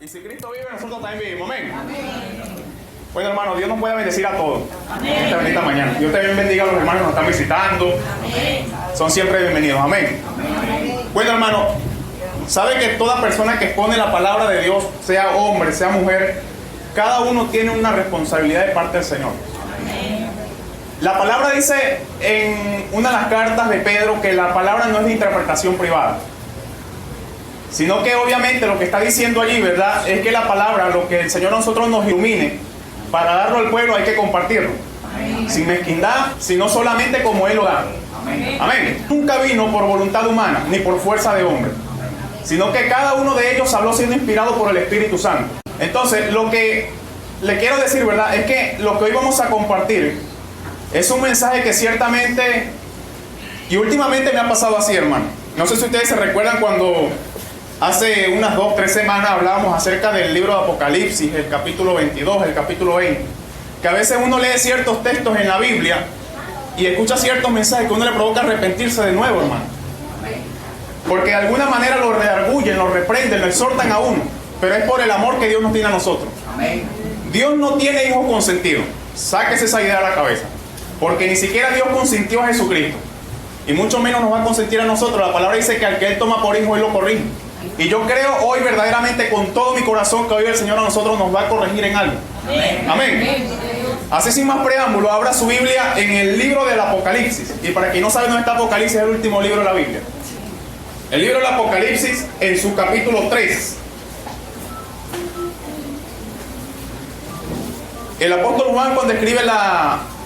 Y si Cristo vive, nosotros también vivimos. Amén. Bueno, hermano, Dios nos puede bendecir a todos. Amén. Esta bendita mañana. Dios también bendiga a los hermanos que nos están visitando. Amén. Son siempre bienvenidos. Amén. Amén. Bueno, hermano, sabe que toda persona que expone la palabra de Dios, sea hombre, sea mujer, cada uno tiene una responsabilidad de parte del Señor. Amén. La palabra dice en una de las cartas de Pedro que la palabra no es de interpretación privada, sino que obviamente lo que está diciendo allí, ¿verdad?, es que la palabra, lo que el Señor a nosotros nos ilumine para darlo al pueblo, hay que compartirlo. Amén. Sin mezquindad, sino solamente como Él lo da. Amén. Amén. Nunca vino por voluntad humana, ni por fuerza de hombre, sino que cada uno de ellos habló siendo inspirado por el Espíritu Santo. Entonces, lo que le quiero decir, ¿verdad?, es que lo que hoy vamos a compartir es un mensaje que ciertamente, y últimamente me ha pasado así, hermano. No sé si ustedes se recuerdan cuando hace unas 2 o 3 semanas hablábamos acerca del libro de Apocalipsis, el capítulo 22, el capítulo 20, que a veces uno lee ciertos textos en la Biblia y escucha ciertos mensajes que uno le provoca arrepentirse de nuevo, hermano. Porque de alguna manera lo redarguyen, lo reprenden, lo exhortan a uno, pero es por el amor que Dios nos tiene a nosotros. Dios no tiene hijos consentidos. Sáquese esa idea de la cabeza, porque ni siquiera Dios consintió a Jesucristo, y mucho menos nos va a consentir a nosotros. La palabra dice que al que Él toma por hijo, Él lo corrige. Y yo creo hoy verdaderamente con todo mi corazón que hoy el Señor a nosotros nos va a corregir en algo. Amén. Amén. Así sin más preámbulo, abra su Biblia en el libro del Apocalipsis. Y para quien no sabe dónde está Apocalipsis, es el último libro de la Biblia. El libro del Apocalipsis en su capítulo 3. El apóstol Juan, cuando escribe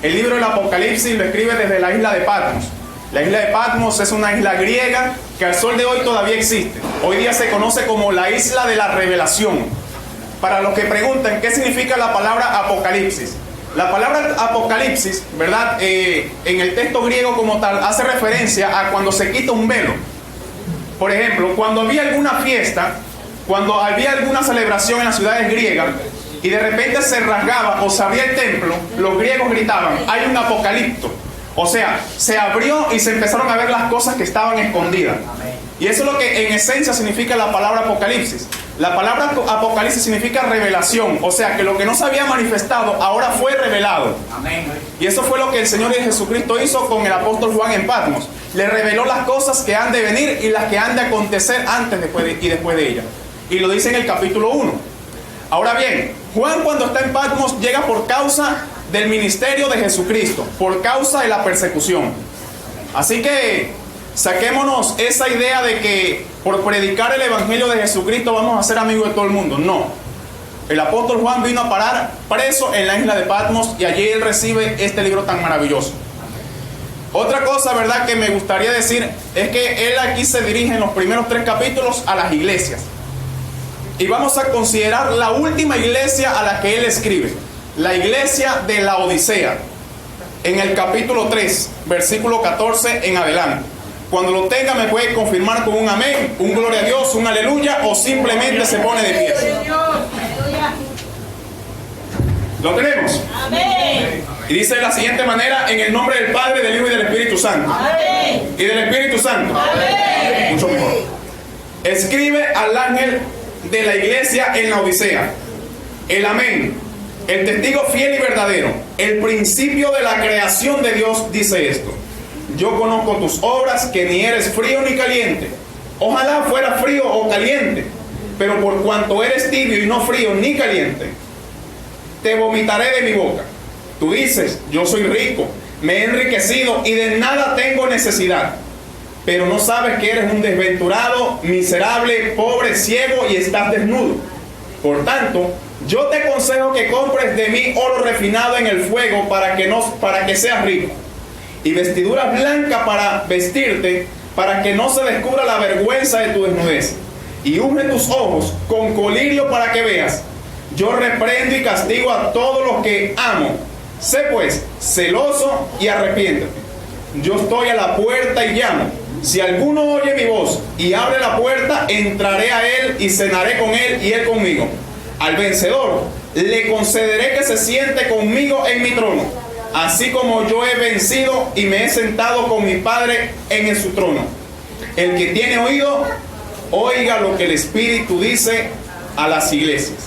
el libro del Apocalipsis, lo escribe desde la isla de Patmos. La isla de Patmos es una isla griega que al sol de hoy todavía existe. Hoy día se conoce como la isla de la revelación. Para los que preguntan qué significa la palabra Apocalipsis. La palabra Apocalipsis, ¿verdad?, en el texto griego como tal, hace referencia a cuando se quita un velo. Por ejemplo, cuando había alguna fiesta, cuando había alguna celebración en las ciudades griegas, y de repente se rasgaba o se abría el templo, los griegos gritaban, hay un apocalipto. O sea, se abrió y se empezaron a ver las cosas que estaban escondidas. Y eso es lo que en esencia significa la palabra Apocalipsis. La palabra Apocalipsis significa revelación. O sea, que lo que no se había manifestado ahora fue revelado. Y eso fue lo que el Señor Jesucristo hizo con el apóstol Juan en Patmos. Le reveló las cosas que han de venir y las que han de acontecer antes y después de ellas. Y lo dice en el capítulo 1. Ahora bien, Juan, cuando está en Patmos, llega por causa del ministerio de Jesucristo, por causa de la persecución. Así que saquémonos esa idea de que por predicar el evangelio de Jesucristo vamos a ser amigos de todo el mundo. No. El apóstol Juan vino a parar preso en la isla de Patmos y allí él recibe este libro tan maravilloso. Otra cosa, ¿verdad?, que me gustaría decir es que él aquí se dirige en los primeros 3 capítulos a las iglesias. Y vamos a considerar la última iglesia a la que él escribe, la iglesia de la Odisea, en el capítulo 3, versículo 14 en adelante. Cuando lo tenga me puede confirmar con un amén, un gloria a Dios, un aleluya, o simplemente se pone de pie. ¿Lo tenemos? Amén. Y dice de la siguiente manera, en el nombre del Padre, del Hijo y del Espíritu Santo. Amén. Y del Espíritu Santo. Amén. Mucho mejor. Escribe al ángel de la iglesia en la Odisea, el amén, el testigo fiel y verdadero, el principio de la creación de Dios, dice esto: yo conozco tus obras, que ni eres frío ni caliente. Ojalá fuera frío o caliente, pero por cuanto eres tibio y no frío ni caliente, te vomitaré de mi boca. Tú dices, yo soy rico, me he enriquecido y de nada tengo necesidad, pero no sabes que eres un desventurado, miserable, pobre, ciego y estás desnudo. Por tanto, yo te aconsejo que compres de mí oro refinado en el fuego para que seas rico, y vestiduras blancas para vestirte, para que no se descubra la vergüenza de tu desnudez, y unge tus ojos con colirio para que veas. Yo reprendo y castigo a todos los que amo. Sé pues celoso y arrepiéntete. Yo estoy a la puerta y llamo. Si alguno oye mi voz y abre la puerta, entraré a él y cenaré con él y él conmigo. Al vencedor le concederé que se siente conmigo en mi trono, así como yo he vencido y me he sentado con mi Padre en su trono. El que tiene oído, oiga lo que el Espíritu dice a las iglesias.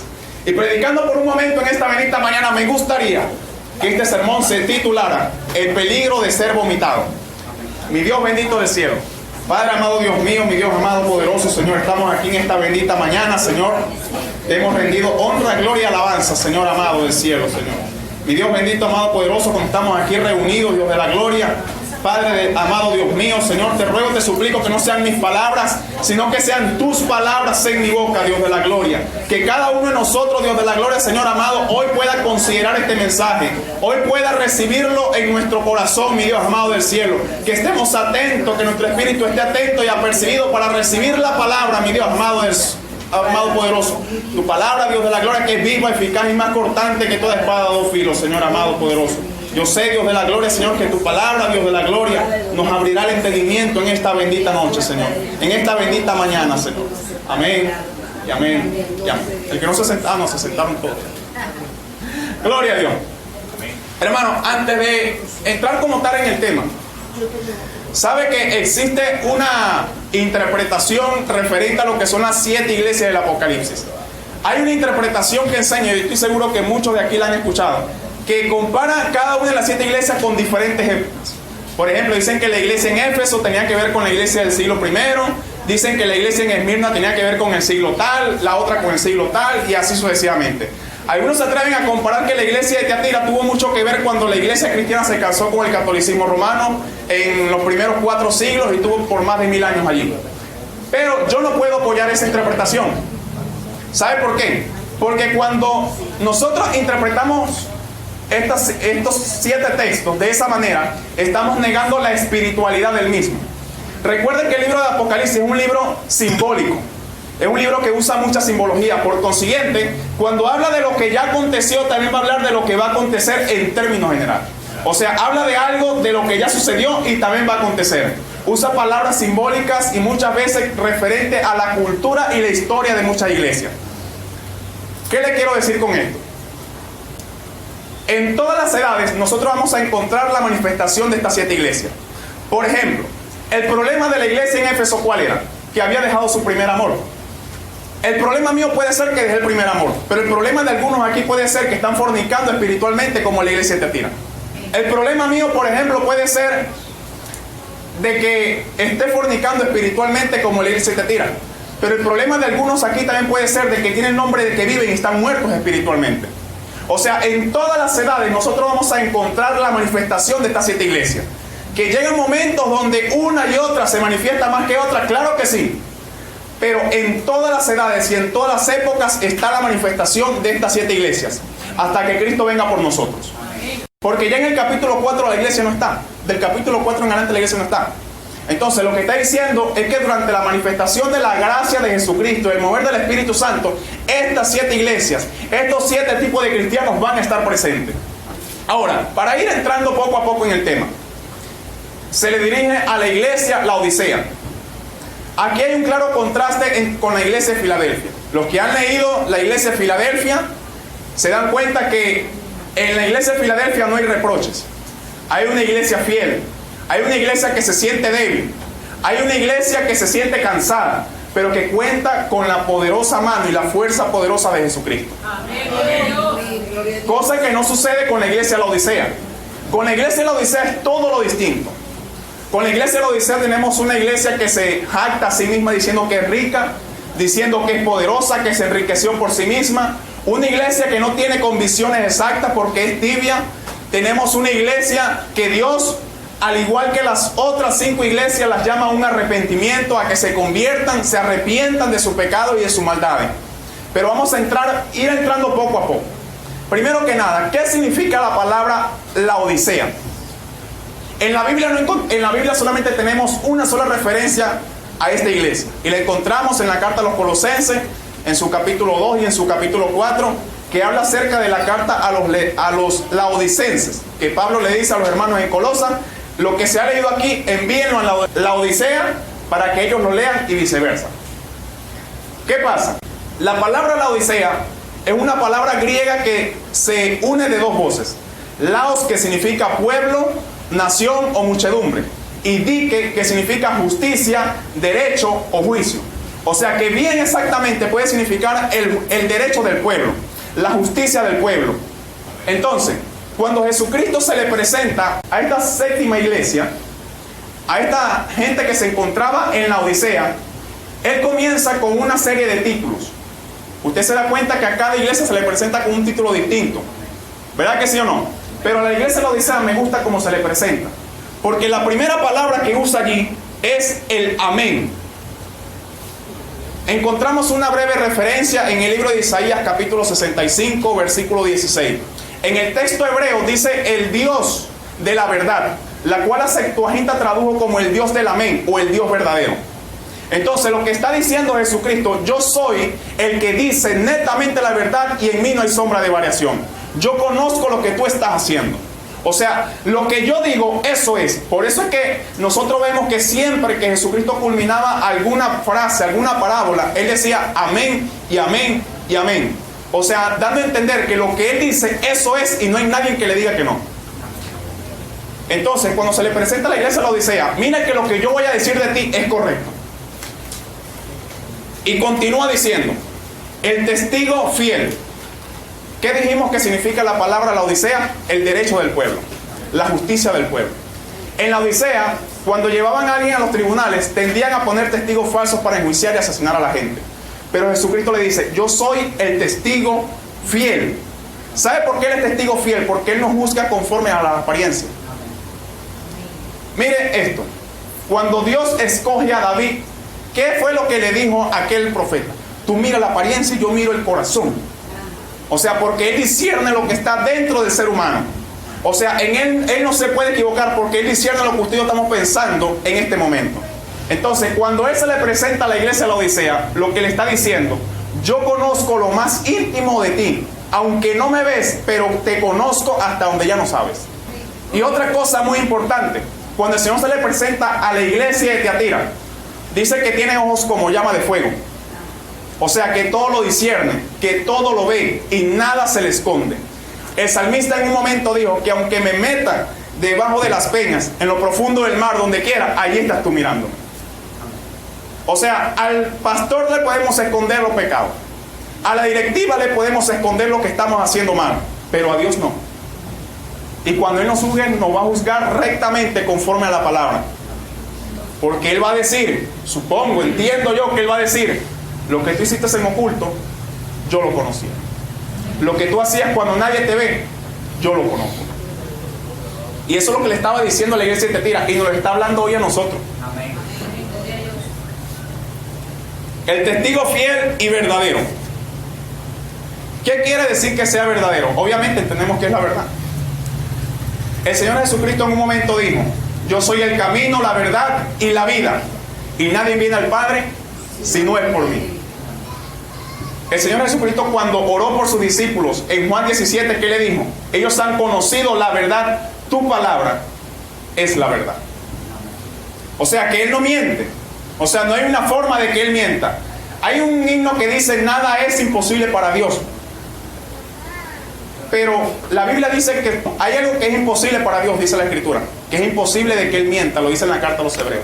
Y predicando por un momento en esta bendita mañana, me gustaría que este sermón se titulara El peligro de ser vomitado. Mi Dios bendito del cielo, Padre amado, Dios mío, mi Dios amado, poderoso, Señor, estamos aquí en esta bendita mañana, Señor. Te hemos rendido honra, gloria y alabanza, Señor amado del cielo, Señor. Mi Dios bendito, amado, poderoso, cuando estamos aquí reunidos, Dios de la gloria, Padre amado, Dios mío, Señor, te ruego, te suplico que no sean mis palabras, sino que sean tus palabras en mi boca, Dios de la gloria. Que cada uno de nosotros, Dios de la gloria, Señor amado, hoy pueda considerar este mensaje, hoy pueda recibirlo en nuestro corazón, mi Dios amado del cielo. Que estemos atentos, que nuestro espíritu esté atento y apercibido para recibir la palabra, mi Dios amado poderoso. Tu palabra, Dios de la gloria, que es viva, eficaz y más cortante que toda espada de dos filos, Señor amado poderoso. Yo sé, Dios de la gloria, Señor, que tu palabra, Dios de la gloria, nos abrirá el entendimiento en esta bendita noche, Señor. En esta bendita mañana, Señor. Amén. Y amén. Y amén. El que no se sentaron, no se sentaron todos. Gloria a Dios. Hermano, antes de entrar como tal en el tema, ¿sabe que existe una interpretación referente a lo que son las 7 iglesias del Apocalipsis? Hay una interpretación que enseña, y estoy seguro que muchos de aquí la han escuchado, que compara cada una de las 7 iglesias con diferentes épocas. Por ejemplo, dicen que la iglesia en Éfeso tenía que ver con la iglesia del siglo I, dicen que la iglesia en Esmirna tenía que ver con el siglo tal, la otra con el siglo tal, y así sucesivamente. Algunos se atreven a comparar que la iglesia de Tiatira tuvo mucho que ver cuando la iglesia cristiana se casó con el catolicismo romano en los primeros 4 siglos y tuvo por más de 1000 años allí. Pero yo no puedo apoyar esa interpretación. ¿Sabe por qué? Porque cuando nosotros interpretamos estos 7 textos de esa manera, estamos negando la espiritualidad del mismo. Recuerden que el libro de Apocalipsis es un libro simbólico, es un libro que usa mucha simbología. Por consiguiente, cuando habla de lo que ya aconteció, también va a hablar de lo que va a acontecer en términos generales. O sea, habla de algo de lo que ya sucedió y también va a acontecer. Usa palabras simbólicas y muchas veces referente a la cultura y la historia de muchas iglesias. ¿Qué le quiero decir con esto? En todas las edades nosotros vamos a encontrar la manifestación de estas 7 iglesias. Por ejemplo, el problema de la iglesia en Éfeso, ¿cuál era? Que había dejado su primer amor. El problema mío puede ser que dejé el primer amor, pero el problema de algunos aquí puede ser que están fornicando espiritualmente como la iglesia de Tiatira. El problema mío, por ejemplo, puede ser de que esté fornicando espiritualmente como la iglesia de Tiatira. Pero el problema de algunos aquí también puede ser de que tienen nombre de que viven y están muertos espiritualmente. O sea, en todas las edades nosotros vamos a encontrar la manifestación de estas 7 iglesias. Que llegan momentos donde una y otra se manifiesta más que otra, claro que sí. Pero en todas las edades y en todas las épocas está la manifestación de estas 7 iglesias, hasta que Cristo venga por nosotros. Porque ya en el capítulo 4 la iglesia no está. Del capítulo 4 en adelante la iglesia no está. Entonces lo que está diciendo es que durante la manifestación de la gracia de Jesucristo, el mover del Espíritu Santo, estas 7 iglesias, estos 7 tipos de cristianos van a estar presentes. Ahora, para ir entrando poco a poco en el tema, se le dirige a la iglesia Laodicea. Aquí hay un claro contraste con la iglesia de Filadelfia. Los que han leído la iglesia de Filadelfia se dan cuenta que en la iglesia de Filadelfia no hay reproches. Hay una iglesia fiel. Hay una iglesia que se siente débil. Hay una iglesia que se siente cansada, pero que cuenta con la poderosa mano y la fuerza poderosa de Jesucristo. Amén. Cosa que no sucede con la iglesia de Laodicea. Con la iglesia de Laodicea es todo lo distinto. Con la iglesia de Laodicea tenemos una iglesia que se jacta a sí misma diciendo que es rica, diciendo que es poderosa, que se enriqueció por sí misma. Una iglesia que no tiene convicciones exactas porque es tibia. Tenemos una iglesia que Dios, al igual que las otras 5 iglesias, las llama a un arrepentimiento, a que se conviertan, se arrepientan de su pecado y de sus maldades. Pero vamos a ir entrando poco a poco. Primero que nada, ¿qué significa la palabra Laodicea? En la Biblia solamente tenemos una sola referencia a esta iglesia. Y la encontramos en la carta a los Colosenses, en su capítulo 2 y en su capítulo 4, que habla acerca de la carta a los laodicenses, que Pablo le dice a los hermanos en Colosa: lo que se ha leído aquí, envíenlo a la Odisea para que ellos lo lean y viceversa. ¿Qué pasa? La palabra Laodicea es una palabra griega que se une de 2 voces. Laos, que significa pueblo, nación o muchedumbre, y dike, que significa justicia, derecho o juicio. O sea que bien exactamente puede significar el derecho del pueblo, la justicia del pueblo. Entonces, cuando Jesucristo se le presenta a esta séptima iglesia, a esta gente que se encontraba en la Odisea, Él comienza con una serie de títulos. Usted se da cuenta que a cada iglesia se le presenta con un título distinto. ¿Verdad que sí o no? Pero a la iglesia de la Odisea me gusta cómo se le presenta. Porque la primera palabra que usa allí es el amén. Encontramos una breve referencia en el libro de Isaías capítulo 65, versículo 16. En el texto hebreo dice el Dios de la verdad, la cual la Septuaginta tradujo como el Dios del amén o el Dios verdadero. Entonces lo que está diciendo Jesucristo, yo soy el que dice netamente la verdad y en mí no hay sombra de variación. Yo conozco lo que tú estás haciendo. O sea, lo que yo digo, eso es. Por eso es que nosotros vemos que siempre que Jesucristo culminaba alguna frase, alguna parábola, Él decía amén y amén y amén. O sea, dando a entender que lo que Él dice, eso es y no hay nadie que le diga que no. Entonces, cuando se le presenta a la iglesia de la Odisea, mira que lo que yo voy a decir de ti es correcto. Y continúa diciendo, el testigo fiel. ¿Qué dijimos que significa la palabra la Odisea? El derecho del pueblo, la justicia del pueblo. En la Odisea, cuando llevaban a alguien a los tribunales, tendían a poner testigos falsos para enjuiciar y asesinar a la gente. Pero Jesucristo le dice, yo soy el testigo fiel. ¿Sabe por qué Él es testigo fiel? Porque Él no juzga conforme a la apariencia. Mire esto, cuando Dios escoge a David, ¿qué fue lo que le dijo a aquel profeta? Tú mira la apariencia y yo miro el corazón. O sea, porque Él discierne lo que está dentro del ser humano. O sea, en Él no se puede equivocar porque Él discierne lo que usted y yo estamos pensando en este momento. Entonces, cuando Él se le presenta a la iglesia de la Odisea, lo que le está diciendo, yo conozco lo más íntimo de ti, aunque no me ves, pero te conozco hasta donde ya no sabes. Y otra cosa muy importante, cuando el Señor se le presenta a la iglesia de Tiatira, dice que tiene ojos como llama de fuego. O sea, que todo lo discierne, que todo lo ve y nada se le esconde. El salmista en un momento dijo que aunque me meta debajo de las peñas, en lo profundo del mar, donde quiera, allí estás tú mirando. O sea, al pastor le podemos esconder los pecados. A la directiva le podemos esconder lo que estamos haciendo mal, pero a Dios no. Y cuando Él nos juzgue, nos va a juzgar rectamente conforme a la palabra. Porque Él va a decir, supongo, entiendo yo que Él va a decir, lo que tú hiciste en oculto, yo lo conocía. Lo que tú hacías cuando nadie te ve, yo lo conozco. Y eso es lo que le estaba diciendo a la iglesia de Tiatira y nos lo está hablando hoy a nosotros. Amén. El testigo fiel y verdadero. ¿Qué quiere decir que sea verdadero? Obviamente entendemos que es la verdad. El Señor Jesucristo en un momento dijo, yo soy el camino, la verdad y la vida, y nadie viene al Padre si no es por mí. El Señor Jesucristo, cuando oró por sus discípulos en Juan 17, ¿qué le dijo? Ellos han conocido la verdad, tu palabra es la verdad. O sea que Él no miente. O sea, no hay una forma de que Él mienta. Hay un himno que dice, nada es imposible para Dios. Pero la Biblia dice que hay algo que es imposible para Dios, dice la Escritura. Que es imposible de que Él mienta, lo dice en la carta a los Hebreos.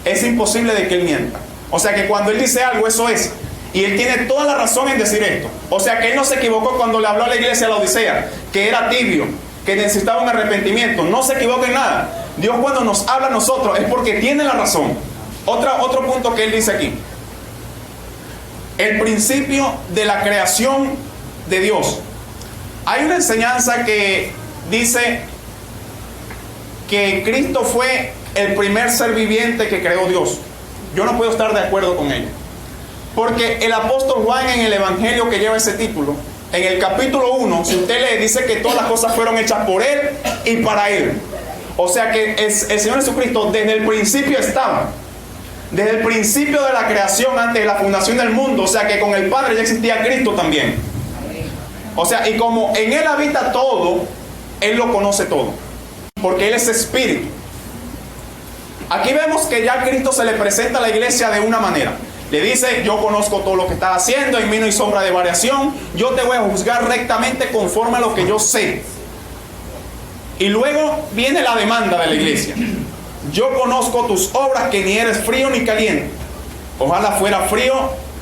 Es imposible de que Él mienta. O sea que cuando Él dice algo, eso es. Y Él tiene toda la razón en decir esto. O sea que Él no se equivocó cuando le habló a la iglesia de la Odisea, que era tibio, que necesitaba un arrepentimiento. No se equivoca en nada. Dios cuando nos habla a nosotros es porque tiene la razón. Otro punto que Él dice aquí. El principio de la creación de Dios. Hay una enseñanza que dice que Cristo fue el primer ser viviente que creó Dios. Yo no puedo estar de acuerdo con ello. Porque el apóstol Juan en el evangelio que lleva ese título, en el capítulo 1, si usted lee, dice que todas las cosas fueron hechas por Él y para Él. O sea que el Señor Jesucristo desde el principio estaba. Desde el principio de la creación, antes de la fundación del mundo. O sea que con el Padre ya existía Cristo también. O sea, y como en Él habita todo, Él lo conoce todo. Porque Él es espíritu. Aquí vemos que ya Cristo se le presenta a la iglesia de una manera. Le dice, yo conozco todo lo que estás haciendo, en mí no hay sombra de variación, yo te voy a juzgar rectamente conforme a lo que yo sé. Y luego viene la demanda de la iglesia. Yo conozco tus obras, que ni eres frío ni caliente. Ojalá fuera frío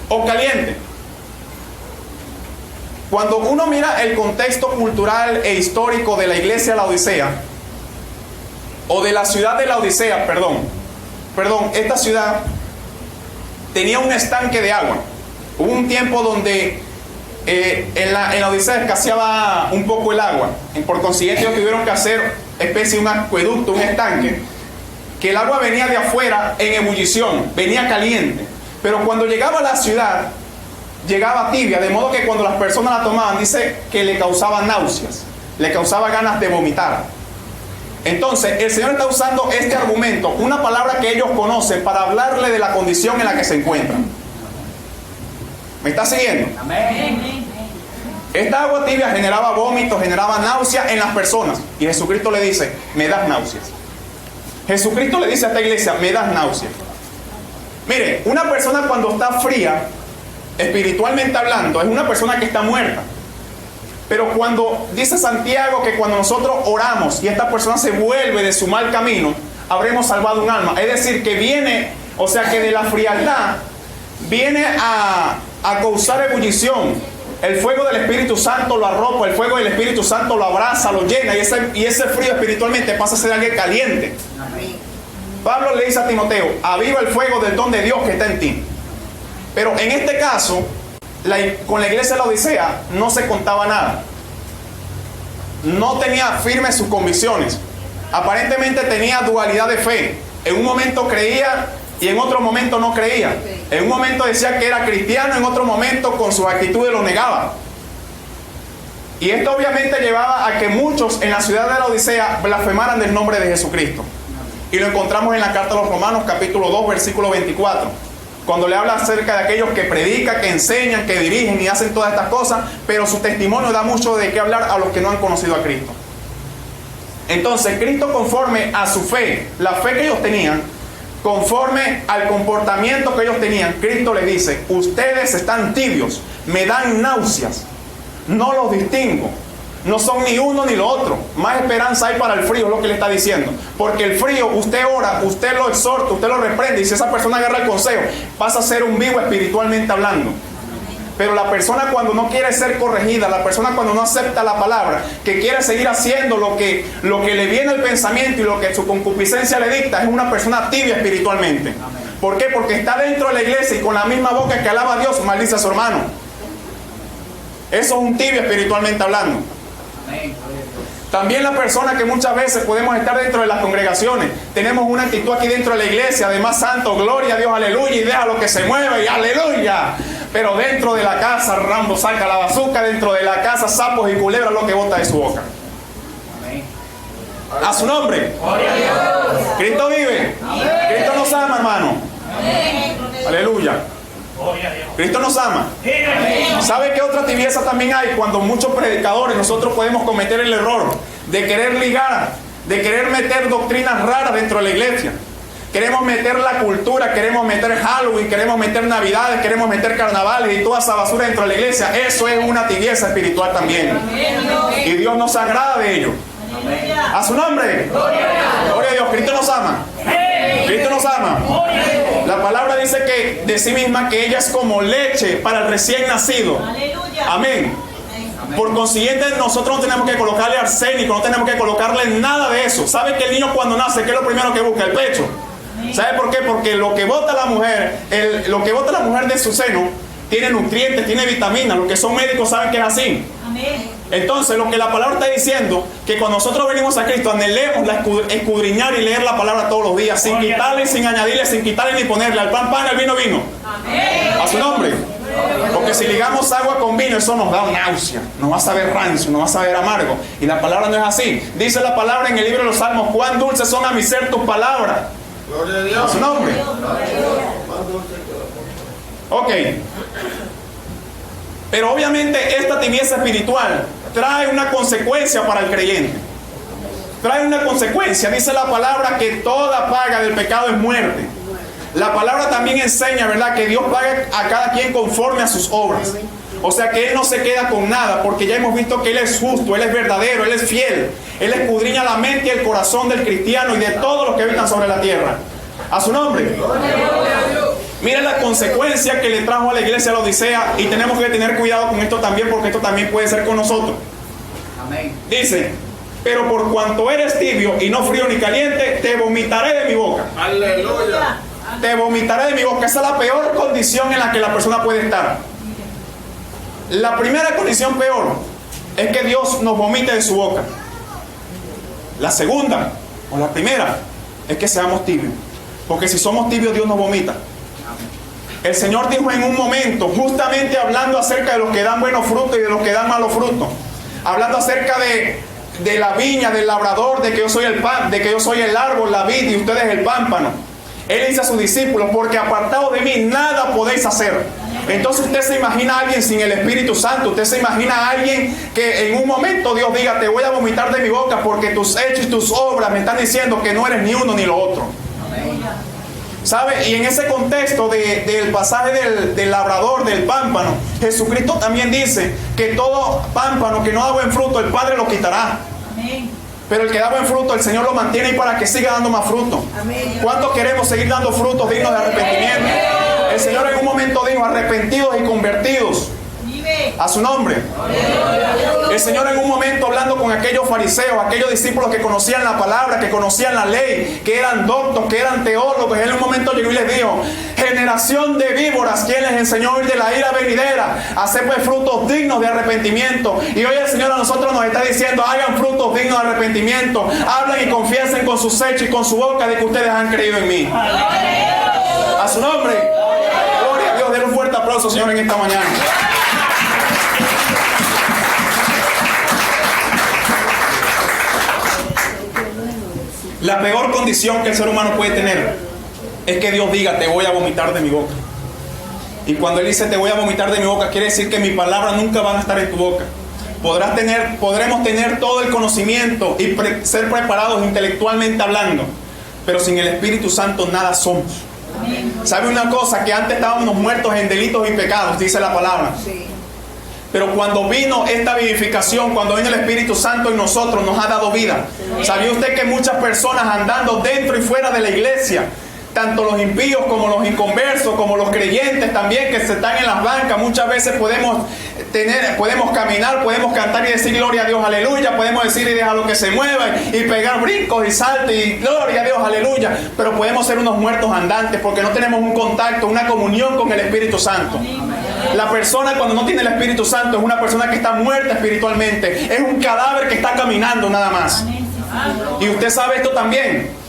o caliente. Cuando uno mira el contexto cultural e histórico de la iglesia de la Odisea, o de la ciudad de la Odisea, esta ciudad tenía un estanque de agua. Hubo un tiempo donde en la Odisea escaseaba un poco el agua. Por consiguiente, ellos tuvieron que hacer especie de un acueducto, un estanque, que el agua venía de afuera en ebullición, venía caliente. Pero cuando llegaba a la ciudad, llegaba tibia, de modo que cuando las personas la tomaban, dice que le causaba náuseas, le causaba ganas de vomitar. Entonces, el Señor está usando este argumento, una palabra que ellos conocen, para hablarle de la condición en la que se encuentran. ¿Me está siguiendo? Amén. Esta agua tibia generaba vómitos, generaba náuseas en las personas. Y Jesucristo le dice, me das náuseas. Jesucristo le dice a esta iglesia, me das náuseas. Mire, una persona cuando está fría, espiritualmente hablando, es una persona que está muerta. Pero cuando dice Santiago que cuando nosotros oramos y esta persona se vuelve de su mal camino, habremos salvado un alma. Es decir, que viene, o sea que de la frialdad viene a causar ebullición. El fuego del Espíritu Santo lo arropa, el fuego del Espíritu Santo lo abraza, lo llena, y ese frío espiritualmente pasa a ser alguien caliente. Amén. Pablo le dice a Timoteo, aviva el fuego del don de Dios que está en ti. Pero en este caso, con la iglesia de la Odisea no se contaba nada. No tenía firmes sus convicciones. Aparentemente tenía dualidad de fe. En un momento creía y en otro momento no creía. En un momento decía que era cristiano, en otro momento con sus actitudes lo negaba. Y esto obviamente llevaba a que muchos en la ciudad de la Odisea blasfemaran del nombre de Jesucristo. Y lo encontramos en la carta a los Romanos, capítulo 2, versículo 24. Cuando le habla acerca de aquellos que predican, que enseñan, que dirigen y hacen todas estas cosas, pero su testimonio da mucho de qué hablar a los que no han conocido a Cristo. Entonces, Cristo, conforme a su fe, la fe que ellos tenían, conforme al comportamiento que ellos tenían, Cristo les dice, ustedes están tibios, me dan náuseas, no los distingo, no son ni uno ni lo otro. Más esperanza hay para el frío, es lo que le está diciendo. Porque el frío, usted ora, usted lo exhorta, usted lo reprende, y si esa persona agarra el consejo, pasa a ser un vivo espiritualmente hablando. Pero la persona cuando no quiere ser corregida, la persona cuando no acepta la palabra, que quiere seguir haciendo lo que le viene el pensamiento y lo que su concupiscencia le dicta, es una persona tibia espiritualmente. ¿Por qué? Porque está dentro de la iglesia y con la misma boca que alaba a Dios, maldice a su hermano. Eso es un tibio espiritualmente hablando. También la persona que muchas veces podemos estar dentro de las congregaciones, tenemos una actitud aquí dentro de la iglesia, además santo, gloria a Dios, aleluya, y deja lo que se mueve y aleluya. Pero dentro de la casa, Rambo saca la bazuca, dentro de la casa, sapos y culebras lo que bota de su boca. Amén. A su nombre. Gloria a Dios. Cristo vive. Amén. Cristo nos ama, hermano. Amén. Aleluya. Cristo nos ama. ¿Sabe qué otra tibieza también hay? Cuando muchos predicadores, nosotros podemos cometer el error de querer ligar, de querer meter doctrinas raras dentro de la iglesia. Queremos meter la cultura, queremos meter Halloween, queremos meter Navidades, queremos meter carnavales y toda esa basura dentro de la iglesia. Eso es una tibieza espiritual también. Y Dios nos agrada de ello. A su nombre. Gloria a Dios. Cristo nos ama. Cristo nos ama. La palabra dice que de sí misma que ella es como leche para el recién nacido. Amén. Por consiguiente, nosotros no tenemos que colocarle arsénico, no tenemos que colocarle nada de eso. ¿Sabe que el niño cuando nace, qué es lo primero que busca? El pecho. ¿Sabe por qué? Porque lo que bota la mujer, de su seno, tiene nutrientes, tiene vitaminas. Los que son médicos saben que es así. Entonces, lo que la palabra está diciendo, que cuando nosotros venimos a Cristo, anhelemos escudriñar y leer la palabra todos los días, sin quitarle, sin añadirle, sin quitarle ni ponerle, al pan, al vino, vino. A su nombre. Porque si ligamos agua con vino, eso nos da náusea, nos va a saber rancio, nos va a saber amargo. Y la palabra no es así. Dice la palabra en el libro de los Salmos, cuán dulces son a mi ser tus palabras. Gloria a Dios. A su nombre. Ok. Pero obviamente esta tibieza espiritual trae una consecuencia para el creyente. Trae una consecuencia. Dice la palabra que toda paga del pecado es muerte. La palabra también enseña, ¿verdad?, que Dios paga a cada quien conforme a sus obras. O sea que Él no se queda con nada, porque ya hemos visto que Él es justo, Él es verdadero, Él es fiel. Él escudriña la mente y el corazón del cristiano y de todos los que habitan sobre la tierra. A su nombre. Mira la consecuencia que le trajo a la iglesia a la Odisea, y tenemos que tener cuidado con esto también, porque esto también puede ser con nosotros. Amén. Dice: pero por cuanto eres tibio y no frío ni caliente, te vomitaré de mi boca. Aleluya. Te vomitaré de mi boca. Esa es la peor condición en la que la persona puede estar. La primera condición peor es que Dios nos vomite de su boca. La segunda, o la primera, es que seamos tibios. Porque si somos tibios, Dios nos vomita. El Señor dijo en un momento, justamente hablando acerca de los que dan buenos frutos y de los que dan malos frutos, hablando acerca de la viña, del labrador, de que yo soy el pan, de que yo soy el árbol, la vid, y ustedes el pámpano. Él dice a sus discípulos: porque apartados de mí nada podéis hacer. Entonces usted se imagina a alguien sin el Espíritu Santo. Usted se imagina a alguien que en un momento Dios diga: te voy a vomitar de mi boca, porque tus hechos y tus obras me están diciendo que no eres ni uno ni lo otro. ¿Sabe? Y en ese contexto del pasaje del labrador, del pámpano, Jesucristo también dice que todo pámpano que no da buen fruto, el Padre lo quitará. Amén. Pero el que da buen fruto, el Señor lo mantiene y para que siga dando más fruto. ¿Cuántos queremos seguir dando frutos dignos de arrepentimiento? El Señor en un momento dijo: arrepentidos y convertidos a su nombre. El Señor en un momento, hablando con aquellos fariseos, aquellos discípulos que conocían la palabra, que conocían la ley, que eran doctos, que eran teólogos, Él en un momento llegó y les dijo: generación de víboras, ¿quién les enseñó a huir de la ira venidera? Hacer pues frutos dignos de arrepentimiento. Y hoy el Señor a nosotros nos está diciendo: hagan frutos dignos de arrepentimiento. Hablen y confiesen con sus hechos y con su boca de que ustedes han creído en mí. A su nombre. Gloria a Dios. Den un fuerte aplauso, Señor, en esta mañana. La peor condición que el ser humano puede tener es que Dios diga: te voy a vomitar de mi boca. Y cuando Él dice: te voy a vomitar de mi boca, quiere decir que mis palabras nunca van a estar en tu boca. Podremos tener todo el conocimiento y ser preparados intelectualmente hablando, pero sin el Espíritu Santo nada somos. ¿Sabe una cosa? Que antes estábamos muertos en delitos y pecados, dice la palabra. Sí. Pero cuando vino esta vivificación, cuando vino el Espíritu Santo en nosotros, nos ha dado vida. ¿Sabía usted que muchas personas andando dentro y fuera de la iglesia, tanto los impíos como los inconversos, como los creyentes también que se están en las bancas, muchas veces podemos caminar, podemos cantar y decir gloria a Dios, aleluya, podemos decir y déjalo que se mueva y pegar brincos y saltos y gloria a Dios, aleluya, pero podemos ser unos muertos andantes porque no tenemos un contacto, una comunión con el Espíritu Santo. La persona cuando no tiene el Espíritu Santo es una persona que está muerta espiritualmente, es un cadáver que está caminando nada más. Y usted sabe esto también.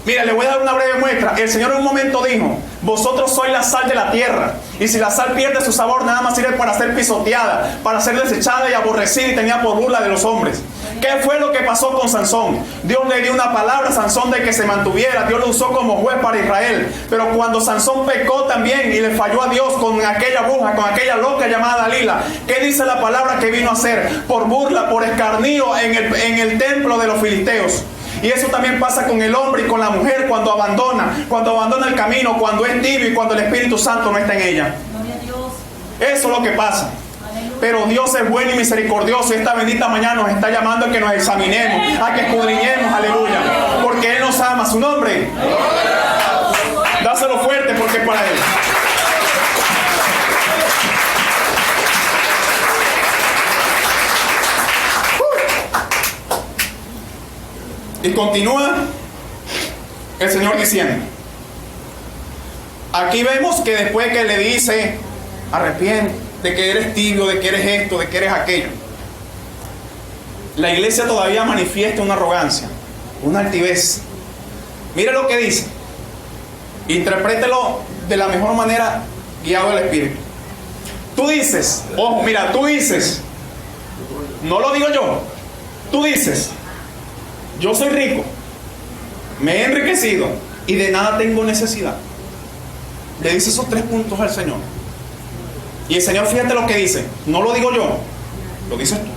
Mira, le voy a dar una breve muestra. El Señor en un momento dijo: vosotros sois la sal de la tierra, y si la sal pierde su sabor, nada más sirve para ser pisoteada, para ser desechada y aborrecida y tenida por burla de los hombres. ¿Qué fue lo que pasó con Sansón? Dios le dio una palabra a Sansón de que se mantuviera. Dios lo usó como juez para Israel. Pero cuando Sansón pecó también y le falló a Dios con aquella bruja, con aquella loca llamada Dalila, ¿qué dice la palabra que vino a hacer? Por burla, por escarnio en el templo de los filisteos. Y eso también pasa con el hombre y con la mujer cuando abandona el camino, cuando es tibio y cuando el Espíritu Santo no está en ella. Eso es lo que pasa. Pero Dios es bueno y misericordioso. Esta bendita mañana nos está llamando a que nos examinemos, a que escudriñemos, aleluya. Porque Él nos ama. Su nombre. Dáselo fuerte porque es para Él. Y continúa el Señor diciendo. Aquí vemos que después que le dice: arrepiente, de que eres tibio, de que eres esto, de que eres aquello, la iglesia todavía manifiesta una arrogancia, una altivez. Mire lo que dice. Interprételo de la mejor manera, guiado del Espíritu. Tú dices, ojo, mira, tú dices, no lo digo yo, tú dices: yo soy rico, me he enriquecido y de nada tengo necesidad. Le dice esos 3 puntos al Señor. Y el Señor, fíjate lo que dice. No lo digo yo, lo dices tú.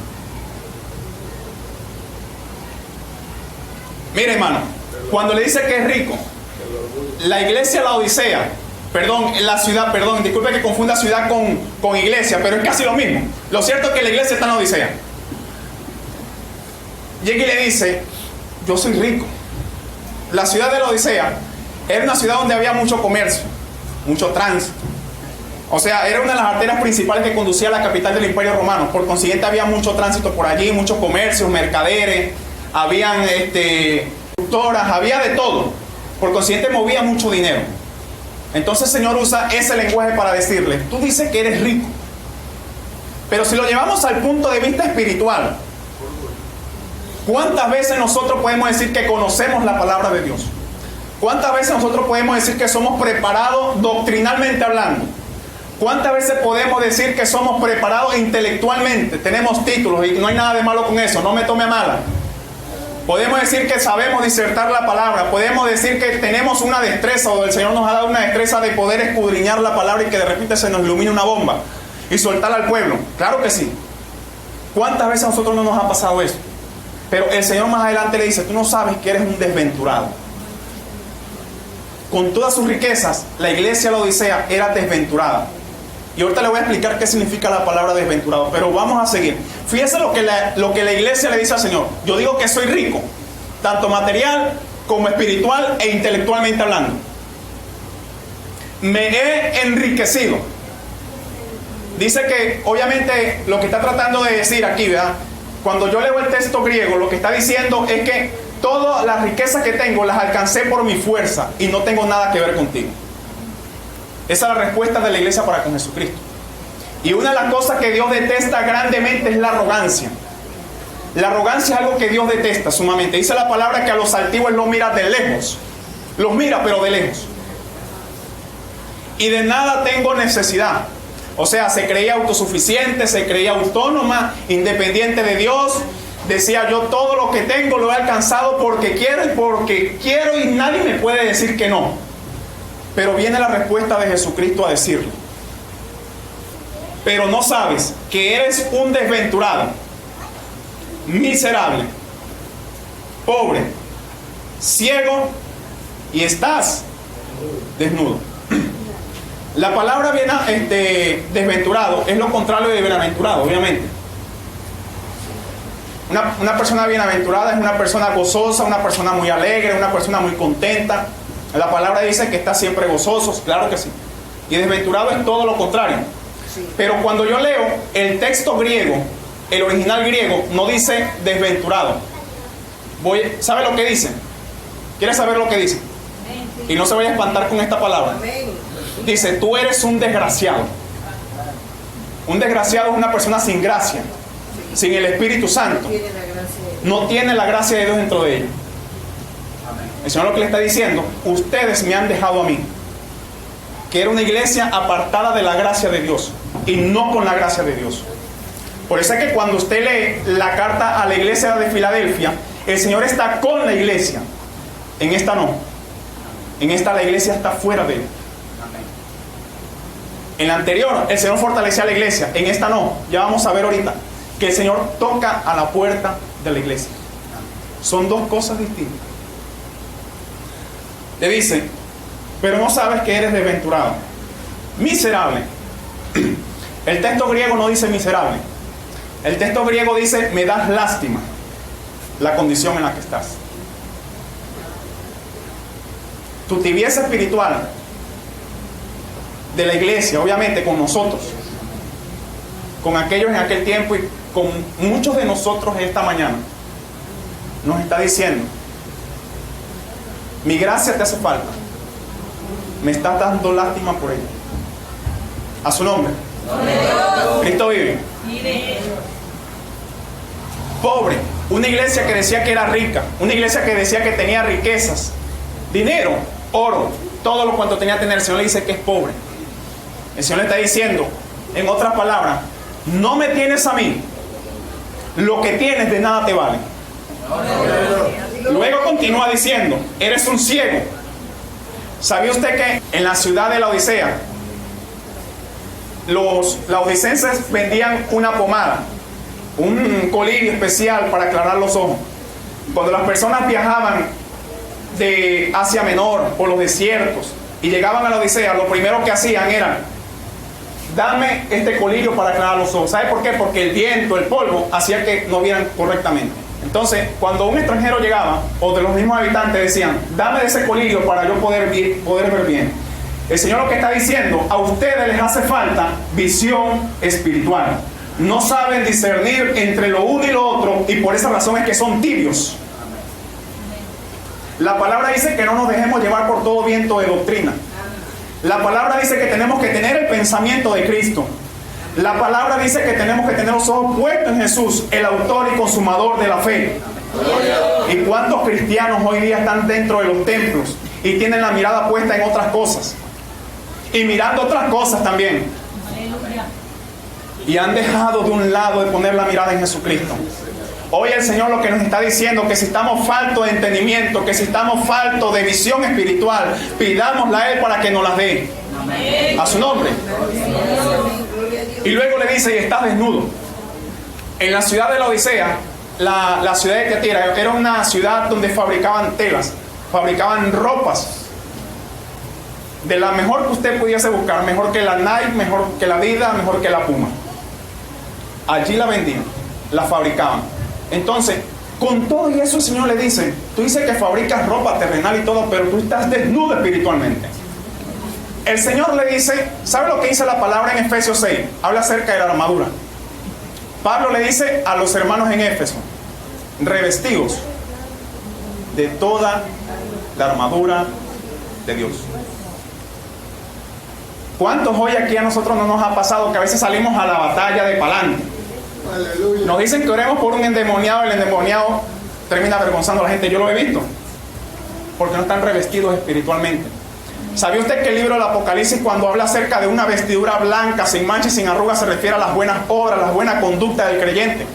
Mire, hermano, cuando le dice que es rico, la iglesia La Odisea, disculpe que confunda ciudad con iglesia, pero es casi lo mismo. Lo cierto es que la iglesia está en La Odisea. Llega y le dice: yo soy rico. La ciudad de La Odisea era una ciudad donde había mucho comercio. mucho tránsito. O sea, era una de las arterias principales que conducía a la capital del Imperio Romano. Por consiguiente había mucho tránsito por allí, muchos comercios, mercaderes, habían productoras, había de todo. Por consiguiente movía mucho dinero. Entonces el Señor usa ese lenguaje para decirle, tú dices que eres rico. Pero si lo llevamos al punto de vista espiritual, ¿cuántas veces nosotros podemos decir que conocemos la palabra de Dios? ¿Cuántas veces nosotros podemos decir que somos preparados doctrinalmente hablando? ¿Cuántas veces podemos decir que somos preparados intelectualmente? Tenemos títulos y no hay nada de malo con eso, no me tome a mala. Podemos decir que sabemos disertar la palabra, podemos decir que tenemos una destreza, o el Señor nos ha dado una destreza de poder escudriñar la palabra y que de repente se nos ilumine una bomba y soltarla al pueblo. Claro que sí. ¿Cuántas veces a nosotros no nos ha pasado eso? Pero el Señor más adelante le dice, tú no sabes que eres un desventurado. Con todas sus riquezas, la iglesia de la Odisea era desventurada. Y ahorita le voy a explicar qué significa la palabra desventurado. Pero vamos a seguir. Fíjese lo que la iglesia le dice al Señor. Yo digo que soy rico, tanto material como espiritual e intelectualmente hablando. Me he enriquecido. Dice que, obviamente, lo que está tratando de decir aquí, ¿verdad? Cuando yo leo el texto griego, lo que está diciendo es que todas las riquezas que tengo las alcancé por mi fuerza y no tengo nada que ver contigo. Esa es la respuesta de la iglesia para con Jesucristo. Y una de las cosas que Dios detesta grandemente es la arrogancia. La arrogancia es algo que Dios detesta sumamente. Dice la palabra que a los altivos los mira de lejos. Los mira pero de lejos. Y de nada tengo necesidad. O sea, se creía autosuficiente, se creía autónoma, independiente de Dios. Decía, yo todo lo que tengo lo he alcanzado porque quiero y nadie me puede decir que no. Pero viene la respuesta de Jesucristo a decirle, pero no sabes que eres un desventurado, miserable, pobre, ciego y estás desnudo. La palabra desventurado es lo contrario de bienaventurado, obviamente. Una persona bienaventurada es una persona gozosa, una persona muy alegre, una persona muy contenta. La palabra dice que está siempre gozosos, claro que sí. Y desventurado es todo lo contrario. Sí. Pero cuando yo leo el texto griego, el original griego, no dice desventurado. ¿Sabe lo que dice? ¿Quiere saber lo que dice? Y no se vaya a espantar con esta palabra. Dice, tú eres un desgraciado. Un desgraciado es una persona sin gracia, sin el Espíritu Santo. No tiene la gracia de Dios dentro de ella. El Señor lo que le está diciendo, ustedes me han dejado a mí, que era una iglesia apartada de la gracia de Dios y no con la gracia de Dios. Por eso es que cuando usted lee la carta a la iglesia de Filadelfia, el Señor está con la iglesia. En esta no. En esta la iglesia está fuera de él. En la anterior el Señor fortalecía a la iglesia, en esta no. Ya vamos a ver ahorita que el Señor toca a la puerta de la iglesia. Son dos cosas distintas. Le dice, pero no sabes que eres desventurado, miserable. El texto griego no dice miserable. El texto griego dice, me das lástima la condición en la que estás. Tu tibieza espiritual de la iglesia, obviamente con nosotros, con aquellos en aquel tiempo y con muchos de nosotros esta mañana, nos está diciendo, mi gracia te hace falta. Me estás dando lástima por ella. A su nombre. Cristo vive. Pobre. Una iglesia que decía que era rica. Una iglesia que decía que tenía riquezas. Dinero, oro, todo lo cuanto tenía que tener. El Señor le dice que es pobre. El Señor le está diciendo, en otras palabras, no me tienes a mí. Lo que tienes de nada te vale. Luego continúa diciendo, eres un ciego. ¿Sabía usted que en la ciudad de la Odisea los laodicenses vendían una pomada, un colirio especial para aclarar los ojos? Cuando las personas viajaban de Asia Menor por los desiertos y llegaban a la Odisea, lo primero que hacían era, dame este colirio para aclarar los ojos. ¿Sabe por qué? Porque el viento, el polvo, hacía que no vieran correctamente. Entonces, cuando un extranjero llegaba, o de los mismos habitantes decían, dame de ese colirio para yo poder ver bien, El Señor lo que está diciendo, a ustedes les hace falta visión espiritual. No saben discernir entre lo uno y lo otro, y por esa razón es que son tibios. La palabra dice que no nos dejemos llevar por todo viento de doctrina. La palabra dice que tenemos que tener el pensamiento de Cristo. La palabra dice que tenemos que tener los ojos puestos en Jesús, el autor y consumador de la fe. ¿Y cuántos cristianos hoy día están dentro de los templos y tienen la mirada puesta en otras cosas? Y mirando otras cosas también. Y han dejado de un lado de poner la mirada en Jesucristo. Hoy el Señor lo que nos está diciendo, que si estamos faltos de entendimiento, que si estamos faltos de visión espiritual, pidámosle a Él para que nos las dé. A su nombre. Y luego le dice, y estás desnudo. En la ciudad de la Odisea, la ciudad de Tiatira, era una ciudad donde fabricaban telas, fabricaban ropas de la mejor que usted pudiese buscar, mejor que la Nike, mejor que la Adidas, mejor que la Puma. Allí la vendían, la fabricaban. Entonces, con todo y eso el Señor le dice, tú dices que fabricas ropa terrenal y todo, pero tú estás desnudo espiritualmente. El Señor le dice, ¿sabe lo que dice la palabra en Efesios 6? Habla acerca de la armadura. Pablo le dice a los hermanos en Éfeso, revestidos de toda la armadura de Dios. ¿Cuántos hoy aquí a nosotros no nos ha pasado que a veces salimos a la batalla de pa'lante? Nos dicen que oremos por un endemoniado, el endemoniado termina avergonzando a la gente. Yo lo he visto, porque no están revestidos espiritualmente. ¿Sabía usted que el libro del Apocalipsis, cuando habla acerca de una vestidura blanca, sin mancha y sin arrugas, se refiere a las buenas obras, la buena conducta del creyente?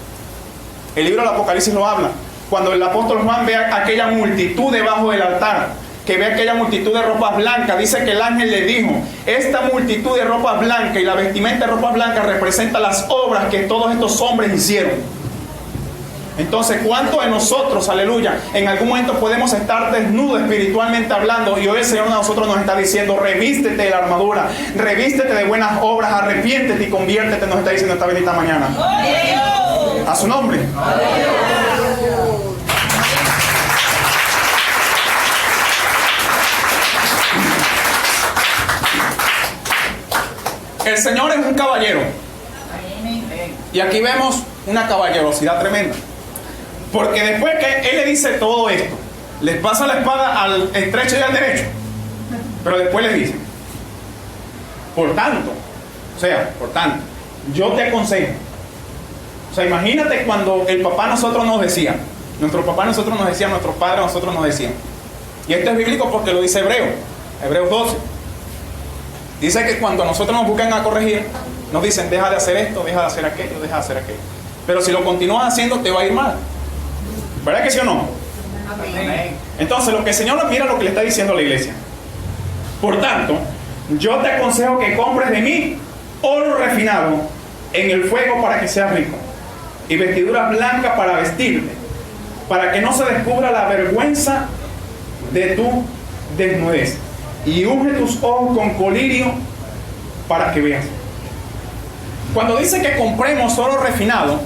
El libro del Apocalipsis lo habla. Cuando el apóstol Juan ve a aquella multitud debajo del altar, que ve aquella multitud de ropas blancas, dice que el ángel le dijo, esta multitud de ropas blancas y la vestimenta de ropas blancas representa las obras que todos estos hombres hicieron. Entonces, ¿cuántos de nosotros, aleluya, en algún momento podemos estar desnudos espiritualmente hablando? Y hoy el Señor a nosotros nos está diciendo, revístete de la armadura, revístete de buenas obras, arrepiéntete y conviértete, nos está diciendo esta bendita mañana. A su nombre. El Señor es un caballero. Y aquí vemos una caballerosidad tremenda. Porque después que Él le dice todo esto, les pasa la espada al estrecho y al derecho. Pero después le dice, por tanto, yo te aconsejo. O sea, imagínate cuando el papá nosotros nos decía, nuestros padres nosotros nos decían. Y esto es bíblico porque lo dice Hebreos 12. Dice que cuando nosotros nos buscan a corregir, nos dicen, deja de hacer esto, deja de hacer aquello, deja de hacer aquello. Pero si lo continúas haciendo, te va a ir mal. ¿Verdad que sí o no? Amén. Entonces, lo que el Señor mira lo que le está diciendo a la iglesia. Por tanto, yo te aconsejo que compres de mí oro refinado en el fuego para que seas rico, y vestiduras blancas para vestirte, para que no se descubra la vergüenza de tu desnudez, y unge tus ojos con colirio para que veas. Cuando dice que compremos oro refinado,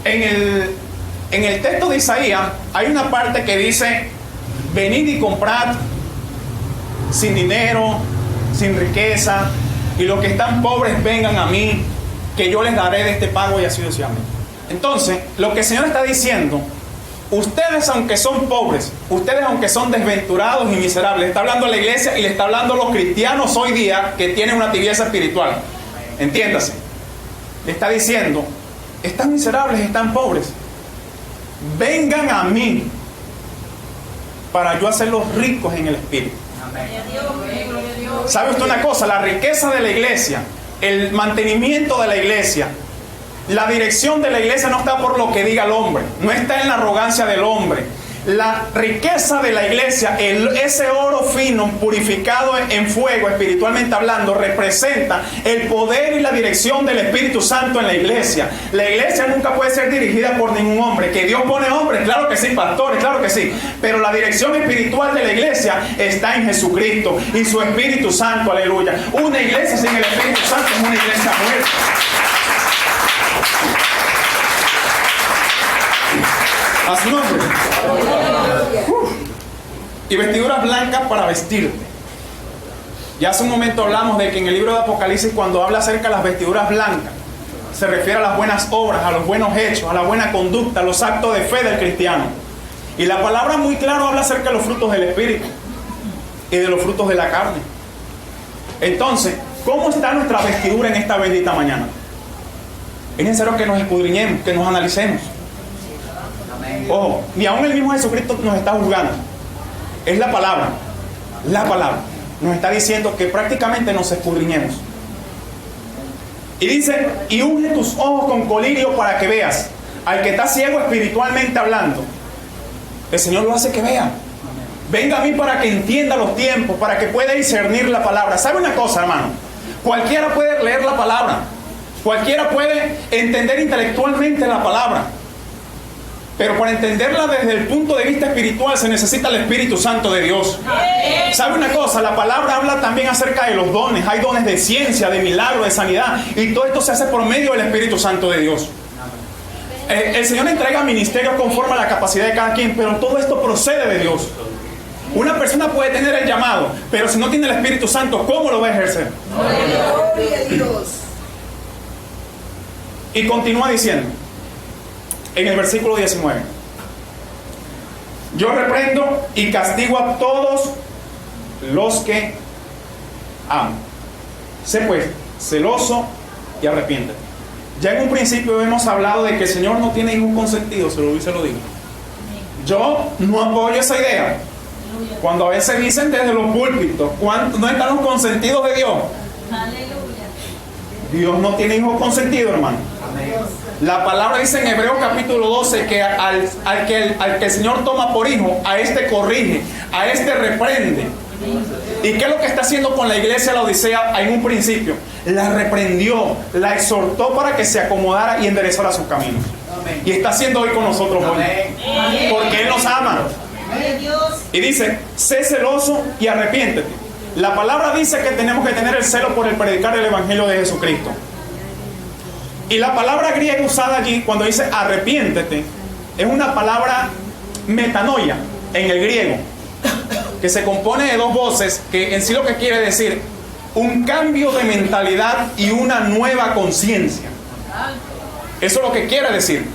en el texto de Isaías hay una parte que dice, venid y comprad sin dinero, sin riqueza, y los que están pobres vengan a mí, que yo les daré de este pago, y así sucesivamente. Entonces, lo que el Señor está diciendo, ustedes aunque son pobres, ustedes aunque son desventurados y miserables, está hablando a la iglesia y le está hablando a los cristianos hoy día que tienen una tibieza espiritual. Entiéndase. Le está diciendo, están miserables, están pobres, vengan a mí para yo hacerlos ricos en el espíritu. ¿Sabe usted una cosa? La riqueza de la iglesia, el mantenimiento de la iglesia, la dirección de la iglesia no está por lo que diga el hombre, no está en la arrogancia del hombre. La riqueza de la iglesia, ese oro fino, purificado en fuego, espiritualmente hablando, representa el poder y la dirección del Espíritu Santo en la iglesia. La iglesia nunca puede ser dirigida por ningún hombre. Que Dios pone hombres, claro que sí, pastores, claro que sí. Pero la dirección espiritual de la iglesia está en Jesucristo y su Espíritu Santo, aleluya. Una iglesia sin el Espíritu Santo es una iglesia muerta. A su nombre. Y vestiduras blancas para vestirte. Ya hace un momento hablamos de que en el libro de Apocalipsis, cuando habla acerca de las vestiduras blancas, se refiere a las buenas obras, a los buenos hechos, a la buena conducta, a los actos de fe del cristiano. Y la palabra muy claro habla acerca de los frutos del Espíritu y de los frutos de la carne. Entonces, ¿cómo está nuestra vestidura en esta bendita mañana? Es necesario que nos escudriñemos, que nos analicemos. Ojo, ni aún el mismo Jesucristo nos está juzgando. Es la palabra. La palabra nos está diciendo que prácticamente nos escudriñemos. Y dice, y unge tus ojos con colirio para que veas. Al que está ciego espiritualmente hablando, el Señor lo hace que vea. Venga a mí para que entienda los tiempos, para que pueda discernir la palabra. ¿Sabe una cosa, hermano? Cualquiera puede leer la palabra. Cualquiera puede entender intelectualmente la palabra. Pero para entenderla desde el punto de vista espiritual se necesita el Espíritu Santo de Dios. ¿Sabe una cosa? La palabra habla también acerca de los dones. Hay dones de ciencia, de milagro, de sanidad. Y todo esto se hace por medio del Espíritu Santo de Dios. El Señor entrega ministerios conforme a la capacidad de cada quien, pero todo esto procede de Dios. Una persona puede tener el llamado, pero si no tiene el Espíritu Santo, ¿cómo lo va a ejercer? Gloria a Dios. Y continúa diciendo, en el versículo 19, yo reprendo y castigo a todos los que amo. Sé pues celoso y arrepiéntete. Ya en un principio hemos hablado de que el Señor no tiene hijos consentidos, se lo digo. Yo no apoyo esa idea. Cuando a veces dicen desde los púlpitos, ¿no están los consentidos de Dios? Dios no tiene hijos consentidos, hermano. La palabra dice en Hebreos capítulo 12 que al que el Señor toma por hijo, a este corrige, a este reprende. ¿Y qué es lo que está haciendo con la iglesia de la Odisea en un principio? La reprendió, la exhortó para que se acomodara y enderezara sus caminos. Y está haciendo hoy con nosotros hoy. Porque Él nos ama. Y dice, sé celoso y arrepiéntete. La palabra dice que tenemos que tener el celo por el predicar el Evangelio de Jesucristo. Y la palabra griega usada allí, cuando dice arrepiéntete, es una palabra metanoia en el griego, que se compone de dos voces, que en sí lo que quiere decir un cambio de mentalidad y una nueva conciencia. Eso es lo que quiere decir.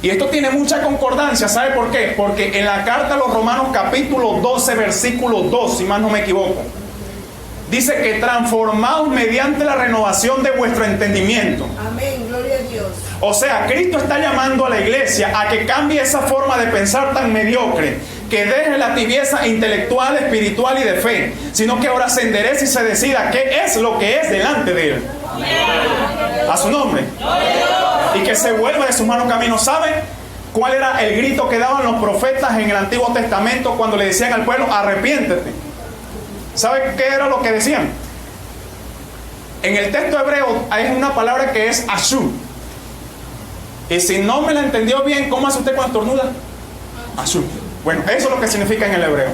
Y esto tiene mucha concordancia. ¿Sabe por qué? Porque en la carta a los Romanos capítulo 12 versículo 2, si más no me equivoco, dice que transformados mediante la renovación de vuestro entendimiento. Amén, gloria a Dios. O sea, Cristo está llamando a la iglesia a que cambie esa forma de pensar tan mediocre, que deje la tibieza intelectual, espiritual y de fe, sino que ahora se enderece y se decida qué es lo que es delante de Él. A su nombre. Y que se vuelva de sus malos caminos. ¿Sabe cuál era el grito que daban los profetas en el Antiguo Testamento cuando le decían al pueblo, arrepiéntete? ¿Sabe qué era lo que decían? En el texto hebreo hay una palabra que es ashu. Y si no me la entendió bien, ¿cómo hace usted cuando estornuda? Ashu. Bueno, eso es lo que significa en el hebreo.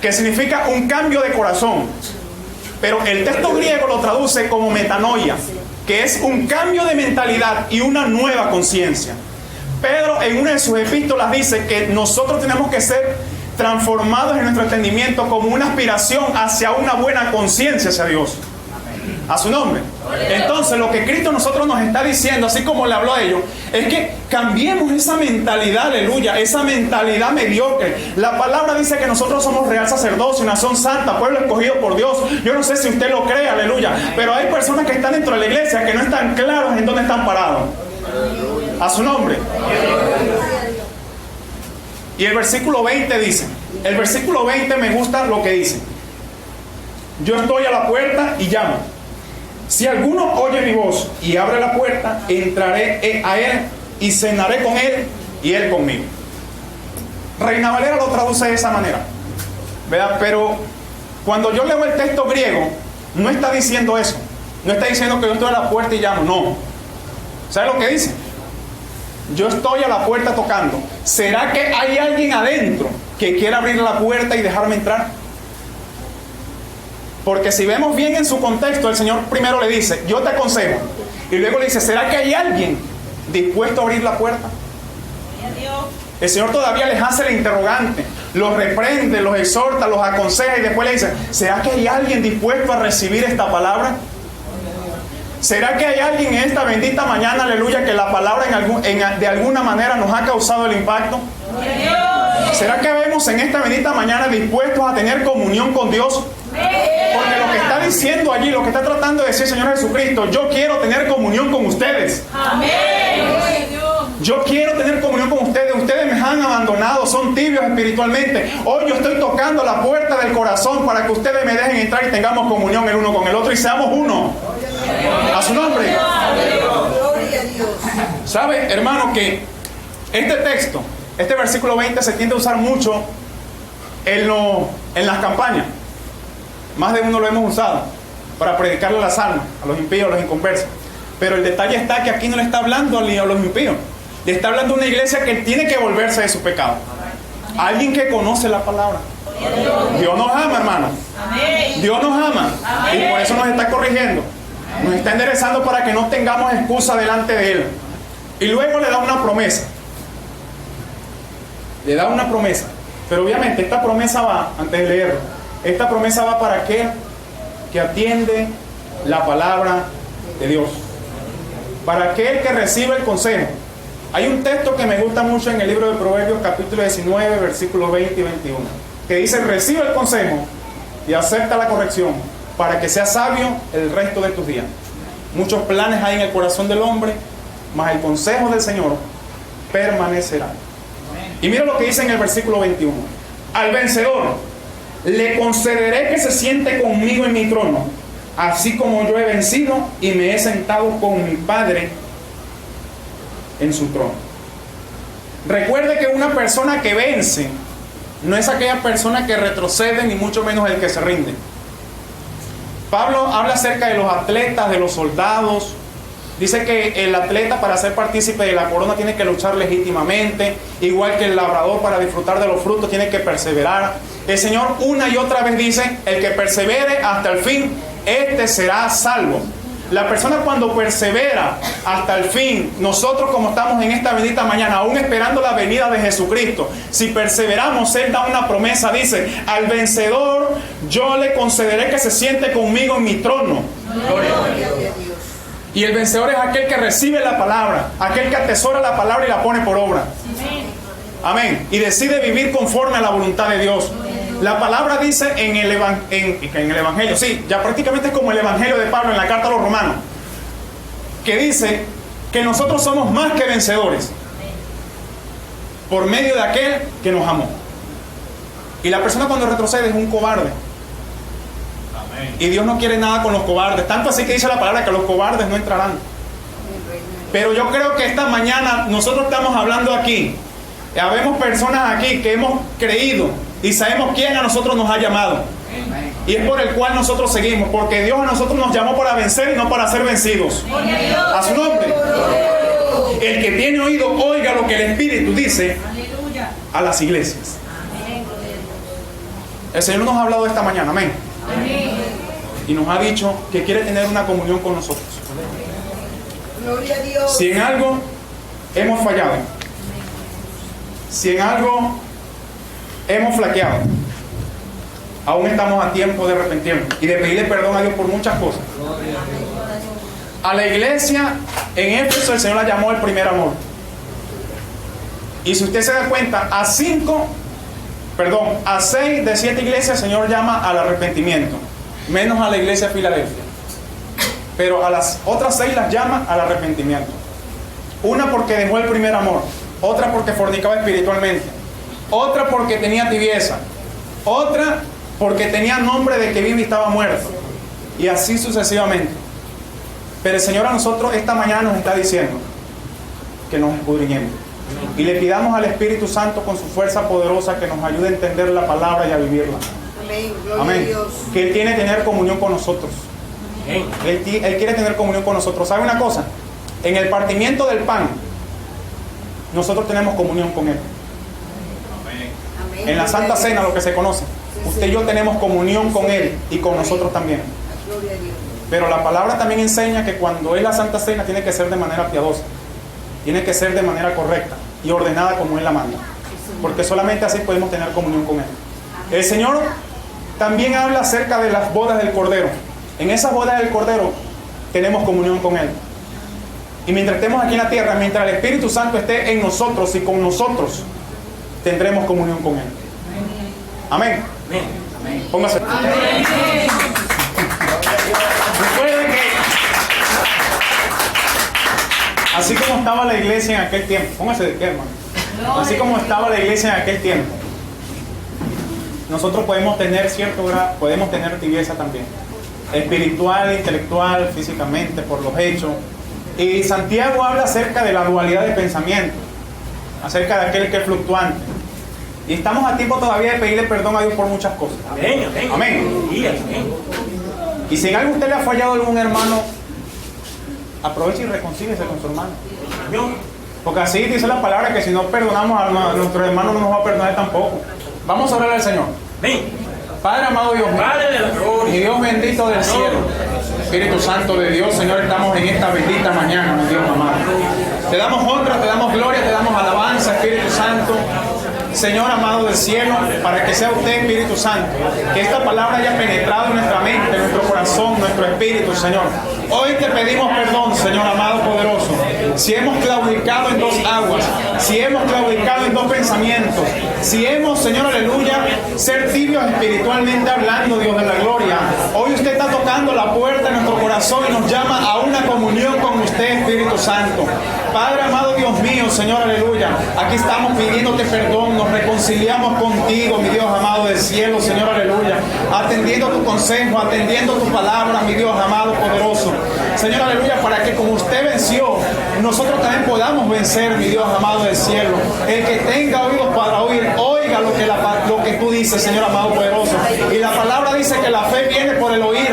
Que significa un cambio de corazón. Pero el texto griego lo traduce como metanoia, que es un cambio de mentalidad y una nueva conciencia. Pedro en una de sus epístolas dice que nosotros tenemos que ser transformados en nuestro entendimiento como una aspiración hacia una buena conciencia hacia Dios. A su nombre. Entonces lo que Cristo nosotros nos está diciendo, así como le habló a ellos, es que cambiemos esa mentalidad, aleluya, esa mentalidad mediocre. La palabra dice que nosotros somos real sacerdocio, nación santa, pueblo escogido por Dios. Yo no sé si usted lo cree, aleluya, pero hay personas que están dentro de la iglesia que no están claros en dónde están parados. A su nombre. Y el versículo 20 dice, el versículo 20 me gusta lo que dice: yo estoy a la puerta y llamo. Si alguno oye mi voz y abre la puerta, entraré a él y cenaré con él y él conmigo. Reina Valera lo traduce de esa manera, ¿verdad? Pero cuando yo leo el texto griego, no está diciendo eso. No está diciendo que yo estoy a la puerta y llamo, no. ¿Sabe lo que dice? Yo estoy a la puerta tocando. ¿Será que hay alguien adentro que quiera abrir la puerta y dejarme entrar? Porque si vemos bien en su contexto, el Señor primero le dice, yo te aconsejo. Y luego le dice, ¿será que hay alguien dispuesto a abrir la puerta? El Señor todavía les hace el interrogante. los reprende, los exhorta, los aconseja y después le dice, ¿será que hay alguien dispuesto a recibir esta palabra? ¿Será que hay alguien en esta bendita mañana, aleluya, que la palabra de alguna manera nos ha causado el impacto? ¿Será que vemos en esta bendita mañana dispuestos a tener comunión con Dios? Porque lo que está diciendo allí, lo que está tratando de decir el Señor Jesucristo, yo quiero tener comunión con ustedes. Yo quiero tener comunión con ustedes. Ustedes me han abandonado, son tibios espiritualmente. Hoy yo estoy tocando la puerta del corazón para que ustedes me dejen entrar y tengamos comunión el uno con el otro y seamos uno. A su nombre. ¿Sabe, hermano, que este texto, este versículo 20 se tiende a usar mucho en las campañas? Más de uno lo hemos usado para predicarle a las almas, a los impíos, a los inconversos. Pero el detalle está que aquí no le está hablando a los impíos. Le está hablando a una iglesia que tiene que volverse de su pecado. Alguien que conoce la palabra. Dios nos ama, hermano. Dios nos ama. Y por eso nos está corrigiendo. Nos está enderezando para que no tengamos excusa delante de Él. Y luego le da una promesa. Le da una promesa. Pero obviamente esta promesa va, antes de leerlo, esta promesa va para aquel que atiende la palabra de Dios. Para aquel que recibe el consejo. Hay un texto que me gusta mucho en el libro de Proverbios, capítulo 19, versículos 20 y 21, que dice, recibe el consejo y acepta la corrección, para que seas sabio el resto de tus días. Muchos planes hay en el corazón del hombre, mas el consejo del Señor permanecerá. Y mira lo que dice en el versículo 21. Al vencedor le concederé que se siente conmigo en mi trono, así como yo he vencido y me he sentado con mi Padre en su trono. Recuerde que una persona que vence no es aquella persona que retrocede, ni mucho menos el que se rinde. Pablo habla acerca de los atletas, de los soldados. Dice que el atleta, para ser partícipe de la corona, tiene que luchar legítimamente, igual que el labrador, para disfrutar de los frutos tiene que perseverar. El Señor una y otra vez dice, el que persevere hasta el fin, este será salvo. La persona cuando persevera hasta el fin, nosotros como estamos en esta bendita mañana, aún esperando la venida de Jesucristo, si perseveramos, Él da una promesa, dice, al vencedor yo le concederé que se siente conmigo en mi trono. Y el vencedor es aquel que recibe la palabra, aquel que atesora la palabra y la pone por obra. Amén. Y decide vivir conforme a la voluntad de Dios. La palabra dice en el Evangelio, sí, ya prácticamente es como el Evangelio de Pablo en la carta a los Romanos, que dice que nosotros somos más que vencedores por medio de aquel que nos amó. Y la persona cuando retrocede es un cobarde. Y Dios no quiere nada con los cobardes. Tanto así que dice la palabra que los cobardes no entrarán. Pero yo creo que esta mañana nosotros estamos hablando aquí. Habemos personas aquí que hemos creído y sabemos quién a nosotros nos ha llamado. Y es por el cual nosotros seguimos. Porque Dios a nosotros nos llamó para vencer y no para ser vencidos. A su nombre. El que tiene oído, oiga lo que el Espíritu dice a las iglesias. El Señor nos ha hablado esta mañana. Amén. Y nos ha dicho que quiere tener una comunión con nosotros. Gloria a Dios. Si en algo hemos fallado, si en algo hemos flaqueado, aún estamos a tiempo de arrepentirnos y de pedirle perdón a Dios por muchas cosas. A la iglesia en Éfeso el Señor la llamó el primer amor. Y si usted se da cuenta, a 6 de 7 iglesias el Señor llama al arrepentimiento, menos a la iglesia de Filadelfia. Pero a las otras 6 las llama al arrepentimiento. Una porque dejó el primer amor, otra porque fornicaba espiritualmente, otra porque tenía tibieza, otra porque tenía nombre de que vive y estaba muerto, y así sucesivamente. Pero el Señor a nosotros esta mañana nos está diciendo que nos escudriñemos y le pidamos al Espíritu Santo con su fuerza poderosa que nos ayude a entender la palabra y a vivirla. Amén. Gloria Amén. a Dios. Que Él tiene que tener comunión con nosotros. Él quiere tener comunión con nosotros. ¿Sabe una cosa? En el partimiento del pan, nosotros tenemos comunión con Él. Amén. En la Santa Cena, lo que se conoce, usted y yo tenemos comunión con Él y con nosotros también. Gloria a Dios. Pero la palabra también enseña que cuando es la Santa Cena tiene que ser de manera piadosa, tiene que ser de manera correcta y ordenada como Él la manda. porque solamente así podemos tener comunión con Él. El Señor también habla acerca de las bodas del Cordero. En esas bodas del Cordero tenemos comunión con Él. Y mientras estemos aquí en la tierra, mientras el Espíritu Santo esté en nosotros y con nosotros, tendremos comunión con Él. Amén. Póngase. Recuerde que así como estaba la iglesia en aquel tiempo, póngase de pie, hermano. Así como estaba la iglesia en aquel tiempo, nosotros podemos tener cierto grado, podemos tener tibieza también, espiritual, intelectual, físicamente, por los hechos. Y Santiago habla acerca de la dualidad de pensamiento, acerca de aquel que es fluctuante. Y estamos a tiempo todavía de pedirle perdón a Dios por muchas cosas. Amén, amén. Amén. Y si en algo usted le ha fallado a algún hermano, aproveche y reconcíliese con su hermano. Porque así dice la palabra que si no perdonamos a nuestros hermanos no nos va a perdonar tampoco. Vamos a orar al Señor. Padre amado Dios mío, y Dios bendito del cielo, Espíritu Santo de Dios, Señor, estamos en esta bendita mañana, mi Dios amado. Te damos honra, te damos gloria, te damos alabanza, Espíritu Santo. Señor amado del cielo, para que sea usted, Espíritu Santo, que esta palabra haya penetrado en nuestra mente, en nuestro corazón, nuestro espíritu, Señor. Hoy te pedimos perdón, Señor amado poderoso, si hemos claudicado en dos aguas, si hemos claudicado en dos pensamientos, si hemos, Señor, aleluya, ser tibios espiritualmente hablando, Dios de la gloria. Hoy usted está tocando la puerta de nuestro corazón y nos llama a una comunión con usted, Espíritu Santo. Padre amado Dios mío, Señor, aleluya, aquí estamos pidiéndote perdón, nos reconciliamos contigo, mi Dios amado del cielo, Señor, aleluya, atendiendo tu consejo, atendiendo tu palabra, mi Dios amado poderoso, Señor, aleluya, para que como usted venció, nosotros también podamos vencer, mi Dios amado del cielo. El que tenga oídos para oír, oiga lo que tú dices, Señor amado poderoso. Y la palabra dice que la fe viene por el oír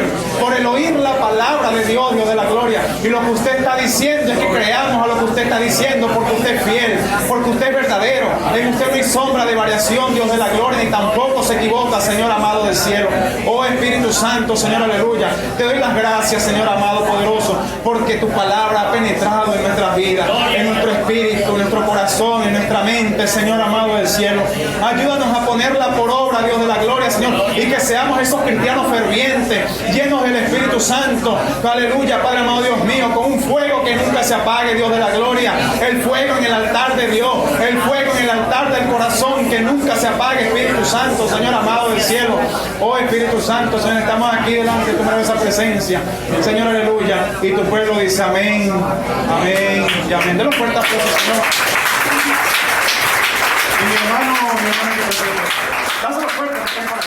la palabra de Dios, Dios de la gloria. Y lo que usted está diciendo es que creamos a lo que usted está diciendo, porque usted es fiel, porque usted es verdadero. En usted no hay sombra de variación, Dios de la gloria, ni tampoco se equivoca, Señor amado del cielo. Oh Espíritu Santo, Señor, aleluya, te doy las gracias, Señor amado poderoso, porque tu palabra ha penetrado en nuestras vidas, en nuestro espíritu, en nuestro corazón, en nuestra mente, Señor amado del cielo. Ayúdanos a ponerla por obra, Dios de la gloria, Señor, y que seamos esos cristianos fervientes, llenos del Espíritu Santo, aleluya, Padre amado Dios mío, con un fuego que nunca se apague, Dios de la gloria, el fuego en el altar de Dios, el fuego en el altar del corazón que nunca se apague, Espíritu Santo, Señor amado del cielo. Oh Espíritu Santo, Señor, estamos aquí delante de tu maravillosa presencia, Señor, aleluya, y tu pueblo dice amén, amén y amén. De los fuertes aplausos, Señor. Y mi hermano que dáselo fuerte.